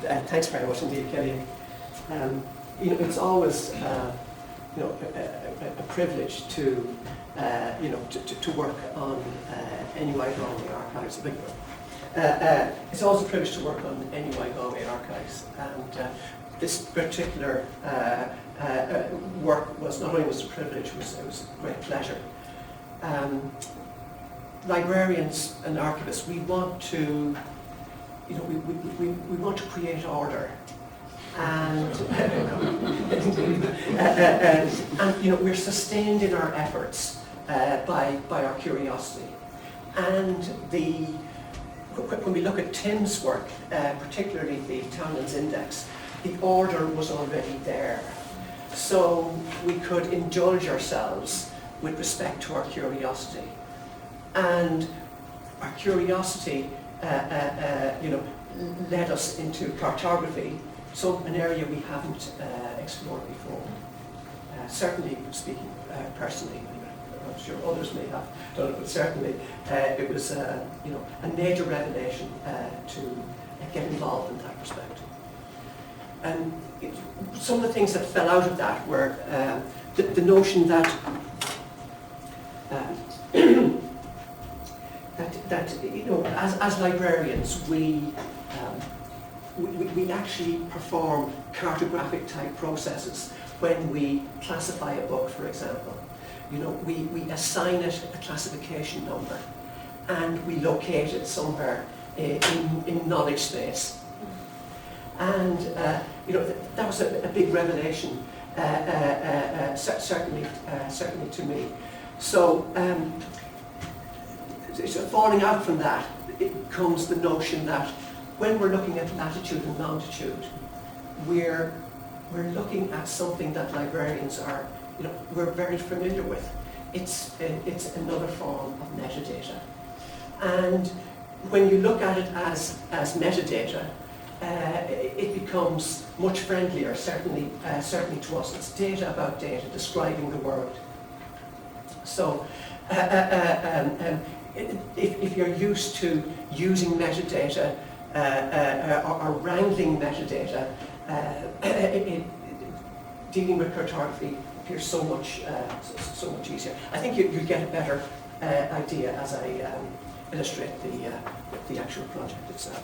Thanks very much indeed, Kelly. It's always a privilege to work on NUI Galway archives. It's always a privilege to work on NUI Galway archives, and this particular work was not only was a privilege, it was a great pleasure. Librarians and archivists, we want to, we want to create order, and we're sustained in our efforts by our curiosity. And when we look at Tim's work, particularly the Townend's Index, the order was already there. So we could indulge ourselves with respect to our curiosity. And our curiosity led us into cartography, an area we haven't explored before. Certainly, speaking personally, I'm sure others may have done it, but certainly it was a major revelation to get involved in that perspective. And some of the things that fell out of that were the notion that as librarians, we actually perform cartographic type processes when we classify a book, for example. We assign it a classification number, and we locate it somewhere in knowledge space. And that was a big revelation, certainly to me. So falling out from that, it comes the notion that when we're looking at latitude and longitude, we're looking at something that librarians are, we're very familiar with. It's another form of metadata. And when you look at it as metadata, it becomes much friendlier, certainly to us. It's data about data, describing the world. So if you're used to using metadata or wrangling metadata, dealing with cartography appears so much easier. I think you get a better idea as I illustrate the actual project itself.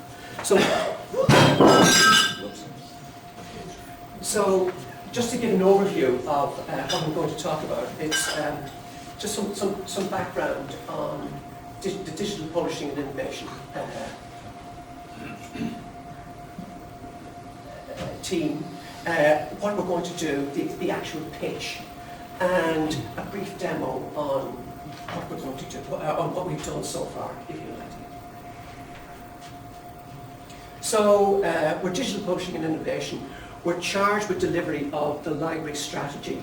So just to give an overview of what I'm going to talk about, it's just some background on the digital publishing and innovation team, what we're going to do, the actual pitch, and a brief demo on what we're going to do, on what we've done so far, if you like. So we're digital publishing and innovation. We're charged with delivery of the library strategy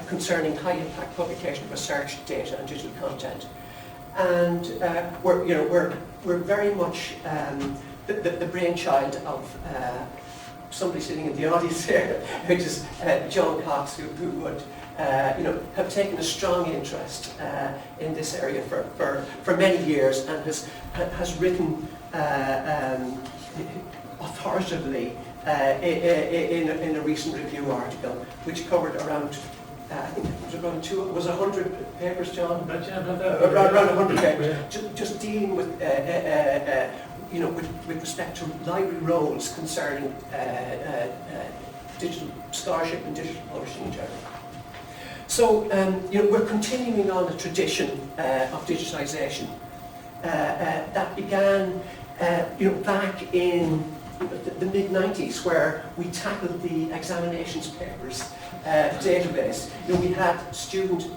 concerning high impact publication, research, data, and digital content. And we're very much the brainchild of somebody sitting in the audience here, which is John Cox, who would have taken a strong interest in this area for many years, and has written authoritatively in a recent review article, which covered around, I think it was around 100 papers, John? Around 100 papers, just dealing with with respect to library roles concerning digital scholarship and digital publishing in general. So we're continuing on a tradition of digitisation that began back in the mid-90s, where we tackled the examinations papers database. We had student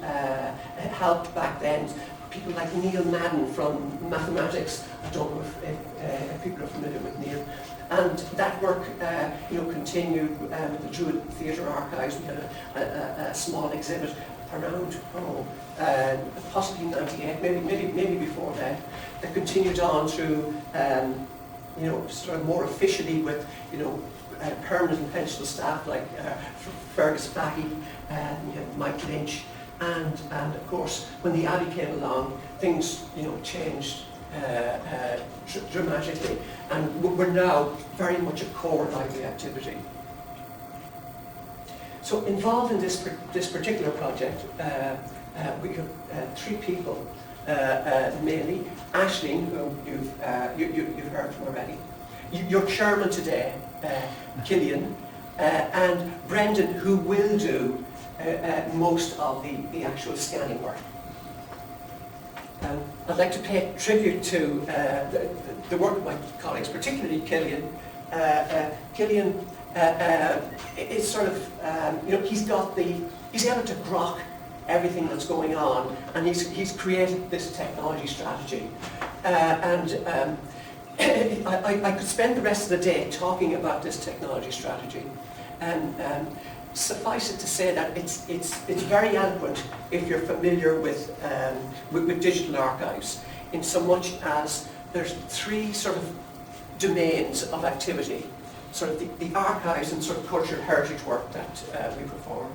help back then. People like Neil Madden from mathematics. I don't know if people are familiar with Neil. And that work continued with the Druid Theatre Archives. We had a small exhibit around, possibly 98, maybe before that continued on through, sort of more officially with, permanent and pensional staff like Fergus Fahey, we had Mike Lynch, and of course when the Abbey came along, things changed dramatically, and we're now very much a core library activity. So involved in this particular project, we have 3 people, mainly. Aisling, who you've heard from already. Your chairman today, Killian, and Brendan, who will do most of the actual scanning work. I'd like to pay tribute to the work of my colleagues, particularly Killian. Killian is sort of, he's able to grok everything that's going on, and he's created this technology strategy. I could spend the rest of the day talking about this technology strategy, and suffice it to say that it's very eloquent if you're familiar with digital archives, in so much as there's 3 sort of domains of activity. Sort of the archives and sort of cultural heritage work that we perform.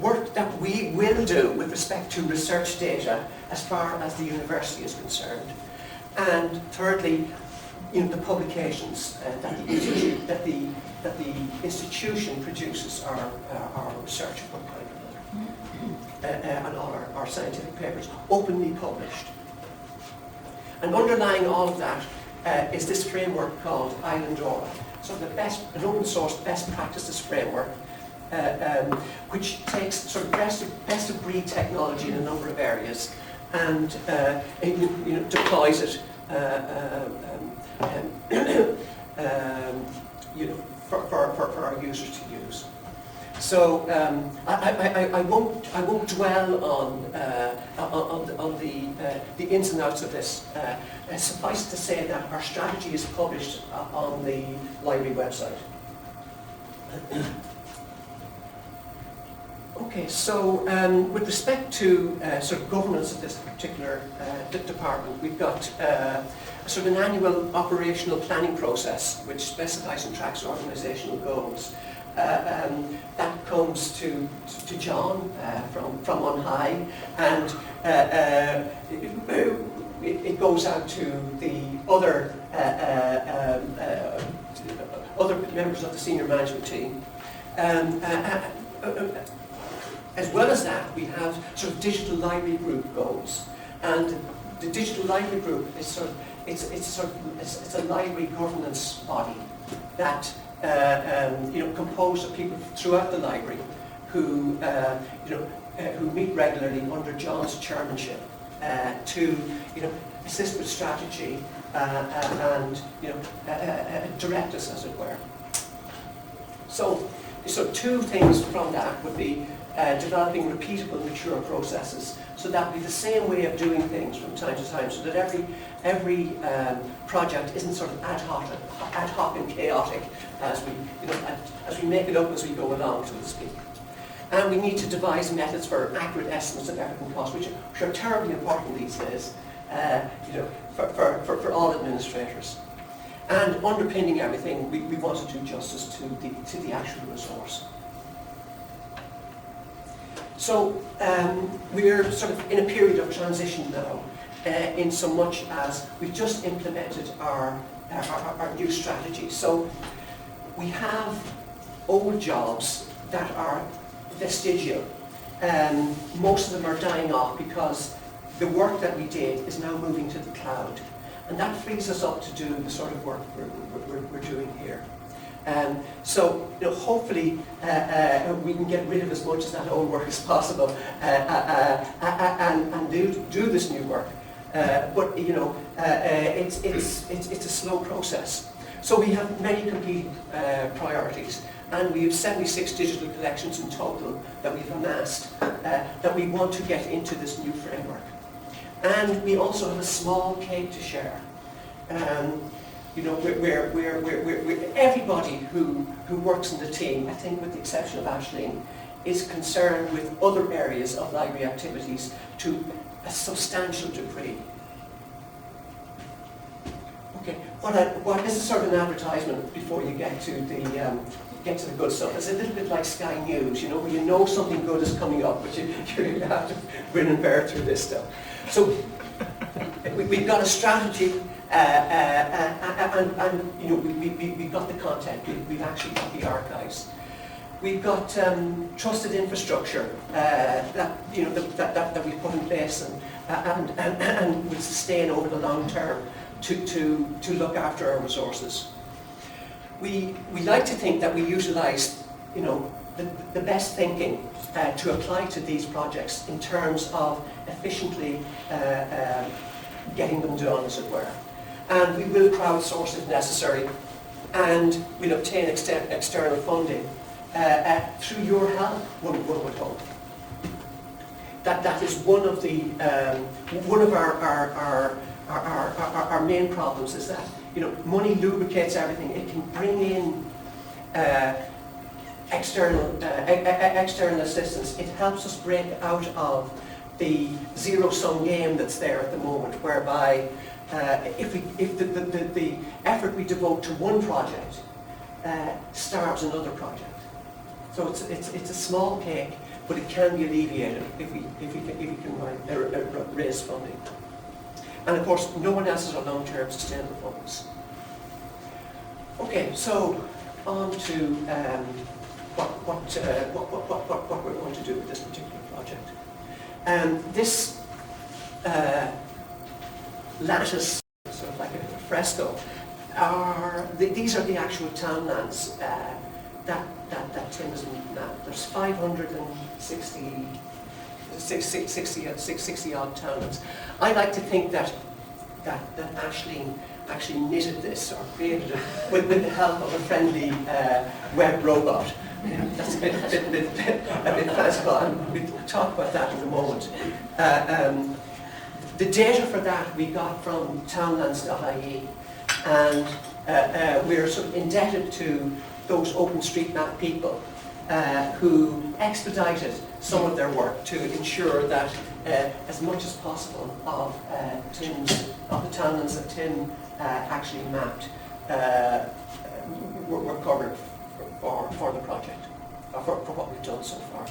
Work that we will do with respect to research data as far as the university is concerned. And thirdly, the publications that the institution produces our research of one kind or another, and all our scientific papers, openly published. And underlying all of that is this framework called Islandora. So an open source best practices framework, which takes sort of best of breed technology in a number of areas and deploys it for our users to use. So I won't dwell on the ins and outs of this. Suffice to say that our strategy is published on the library website. Okay, so with respect to sort of governance of this particular department, we've got sort of an annual operational planning process which specifies and tracks organisational goals. That comes to John from on high, and it goes out to the other members of the senior management team. As well as that, we have sort of digital library group goals, and the digital library group is it's a library governance body that composed of people throughout the library who meet regularly under John's chairmanship to assist with strategy and direct us, as it were. So 2 things from that would be developing repeatable, mature processes, so that would be the same way of doing things from time to time, so that every project isn't sort of ad hoc and chaotic as we make it up as we go along, so to speak. And we need to devise methods for accurate estimates of effort and cost, which are terribly important these days, for all administrators. And underpinning everything, we want to do justice to the actual resource. So we're sort of in a period of transition now, in so much as we've just implemented our new strategy. So we have old jobs that are vestigial. Most of them are dying off because the work that we did is now moving to the cloud. And that frees us up to do the sort of work we're doing here. So hopefully we can get rid of as much of that old work as possible and do this new work. But it's a slow process. So we have many competing priorities, and we have 76 digital collections in total that we've amassed that we want to get into this new framework. And we also have a small cake to share. Everybody who works in the team, I think with the exception of Aisling, is concerned with other areas of library activities to a substantial degree. Okay, this is sort of an advertisement before you get to the good stuff. It's a little bit like Sky News, where you know something good is coming up, but you have to grin and bear through this stuff. So we've got a strategy, and you know, we've got the content. We've actually got the archives. We've got trusted infrastructure that you know that we've put in place and will sustain over the long term to look after our resources. We like to think that we utilise, you know, the best thinking to apply to these projects in terms of efficiently getting them done, as it were. And we will crowdsource if necessary, and we'll obtain external funding through your help, one would hope. That is one of the one of our main problems, is that, you know, money lubricates everything. It can bring in external assistance. It helps us break out of the zero-sum game that's there at the moment, whereby if the effort we devote to one project starves another project. So it's a small cake, but it can be alleviated if we can raise funding. And of course, no one else has a long-term sustainable focus. Okay, so on to what we're going to do with this particular project. This lattice, sort of like a fresco, these are the actual townlands that Tim has mapped. There's 560 odd townlands. I like to think that Aisling actually knitted this or created it with the help of a friendly web robot. That's a bit fanciful, and we'll talk about that in a moment. The data for that we got from townlands.ie, and we're sort of indebted to those OpenStreetMap people who expedited some of their work to ensure that as much as possible of the townlands that Tim actually mapped were covered for the project, for what we've done so far.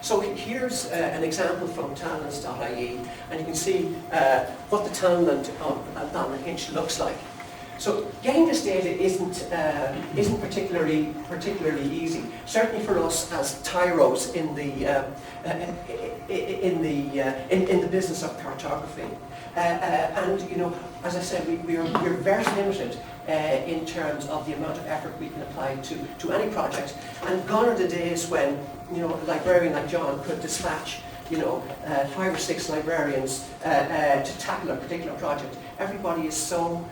So here's an example from townlands.ie, and you can see what the townland of Ballynahinch looks like. So getting this data isn't particularly easy. Certainly for us as tyros in the business of cartography. And you know, as I said, we're very limited in terms of the amount of effort we can apply to any project. And gone are the days when, you know, a librarian like John could dispatch, you know, 5 or 6 librarians to tackle a particular project. Everybody is so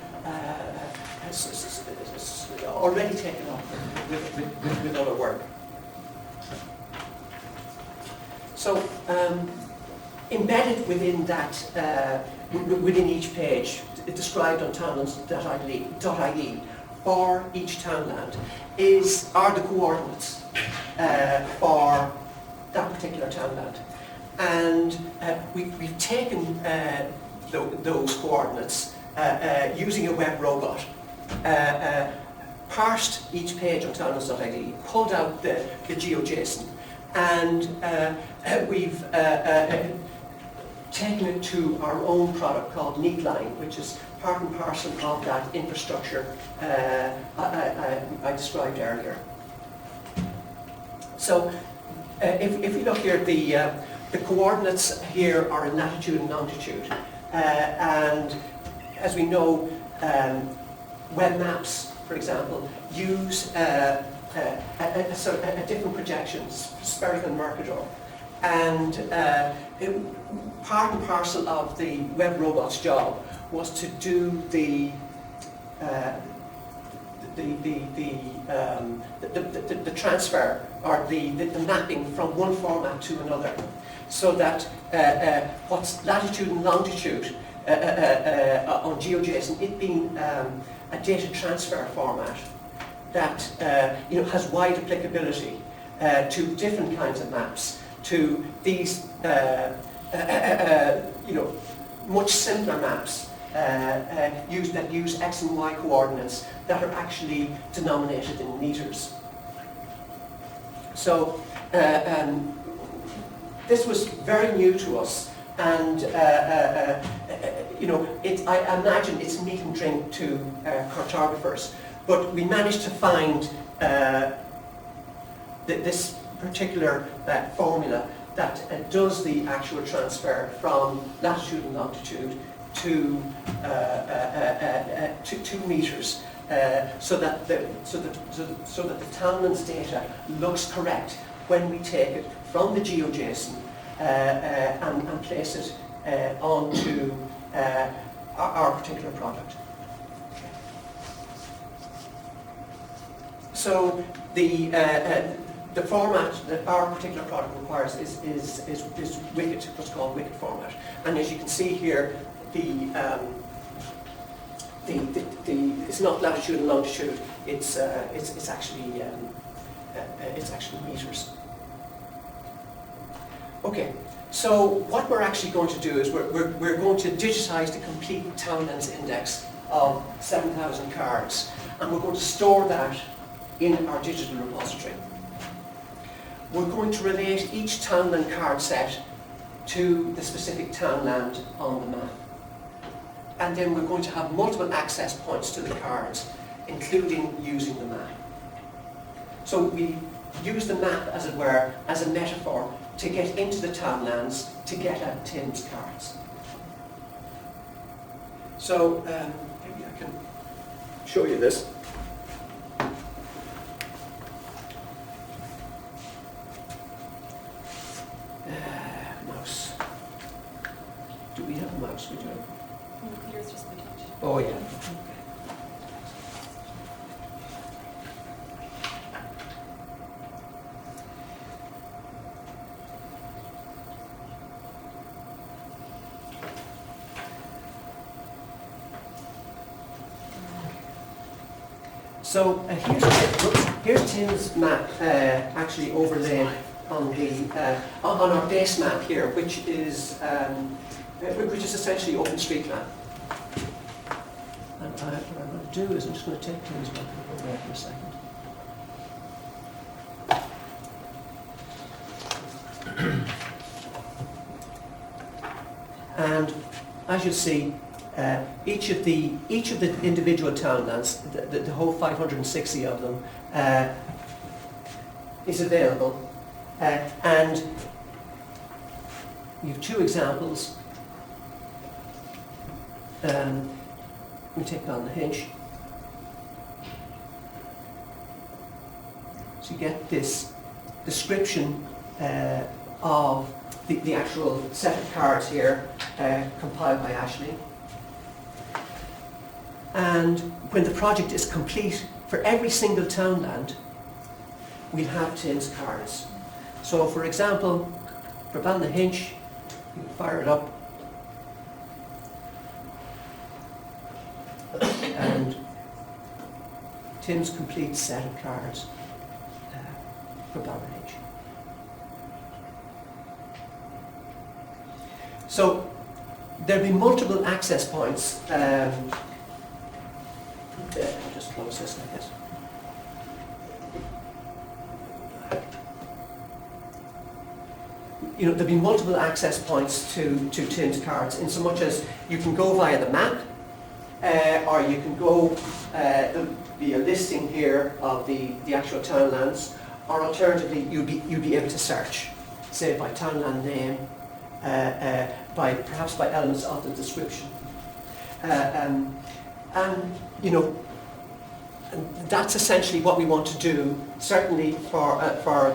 already taken up with other work. So embedded within that, within each page, described on townlands.ie for each townland are the coordinates for that particular townland. And we've taken those coordinates using a web robot, parsed each page on townlands.ie, pulled out the GeoJSON, and we've taken it to our own product called Neatline, which is part and parcel of that infrastructure I described earlier. So if we look here, the coordinates here are in latitude and longitude, and as we know, web maps, for example, use a different projections, spherical and Mercator. And part and parcel of the web robot's job was to do the transfer, or the mapping from one format to another, so that what's latitude and longitude on GeoJSON, it being a data transfer format that you know, has wide applicability to different kinds of maps, to these you know, much simpler maps that use X and Y coordinates that are actually denominated in meters. So this was very new to us, and I imagine it's meat and drink to cartographers, but we managed to find this particular formula that does the actual transfer from latitude and longitude to 2 meters, so that the townland's data looks correct when we take it from the GeoJSON and place it onto our particular product. So the format that our particular product requires is Wicked, what's called Wicked format. And as you can see here, it's not latitude and longitude. It's actually meters. Okay. So what we're actually going to do is we're going to digitize the complete Townlands index of 7,000 cards, and we're going to store that in our digital repository. We're going to relate each Townland card set to the specific townland on the map. And then we're going to have multiple access points to the cards, including using the map. So we use the map, as it were, as a metaphor to get into the townlands, to get at Tim's cards. So maybe I can show you this. Mouse. Do we have a mouse? We do. Yours just went touch. Oh yeah. So here's Tim's map actually overlaid on on our base map here, which is essentially OpenStreetMap. And what I'm going to do is I'm just going to take Tim's map and go there for a second. And as you see, each of the individual townlands, the whole 560 of them, is available. And you have 2 examples. We take down the hinge. So you get this description of the actual set of cards here, compiled by Ashley. And when the project is complete, for every single townland, we'll have Tim's cards. So for example, for Ballynahinch, you fire it up, and Tim's complete set of cards for Ballynahinch. So there'll be multiple access points. Just close this like this. There'll be multiple access points to Tim's cards, in so much as you can go via the map, or you can go, there'll be a listing here of the actual townlands, or alternatively you'll be able to search, say by townland name, perhaps by elements of the description. And that's essentially what we want to do, certainly for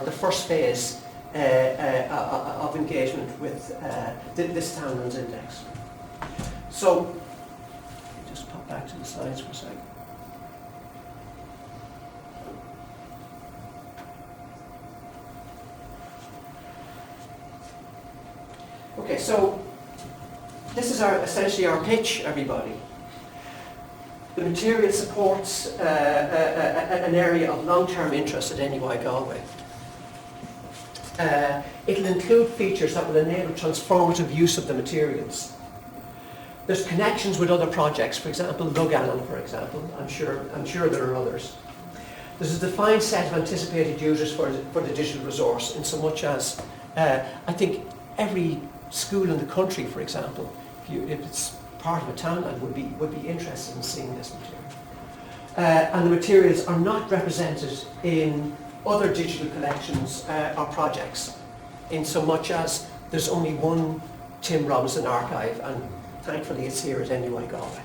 the first phase of engagement with this Townlands Index. So, just pop back to the slides for a second. Okay, so this is essentially our pitch, everybody. The material supports an area of long-term interest at NUI Galway. It'll include features that will enable transformative use of the materials. There's connections with other projects, for example, Lugallen, for example. I'm sure there are others. There's a defined set of anticipated users for the digital resource, in so much as I think every school in the country, for example, if it's part of a townland would be interested in seeing this material. And the materials are not represented in other digital collections or projects, in so much as there's only one Tim Robinson archive, and thankfully it's here at NUI Galway.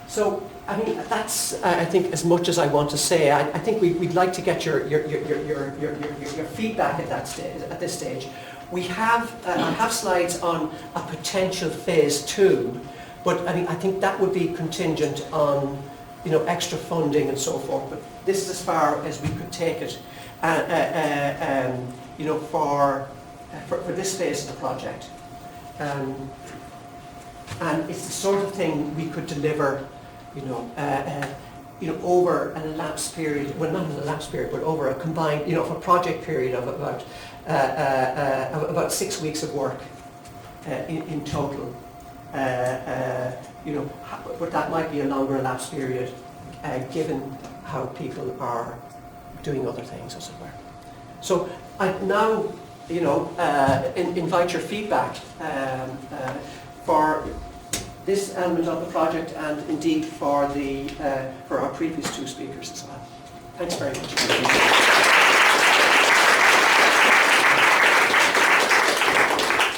So, I mean, that's, I think, as much as I want to say. I think we'd like to get your feedback at this stage. I have slides on a potential phase 2, but I think that would be contingent on, extra funding and so forth. But this is as far as we could take it, for this phase of the project. And it's the sort of thing we could deliver, over an elapsed period, well, not an elapsed period, but over a combined, a project period of about 6 weeks of work in total. But that might be a longer elapsed period, given how people are doing other things, as it were. So I now, invite your feedback for this element of the project, and indeed for our previous 2 speakers as well. Thanks very much.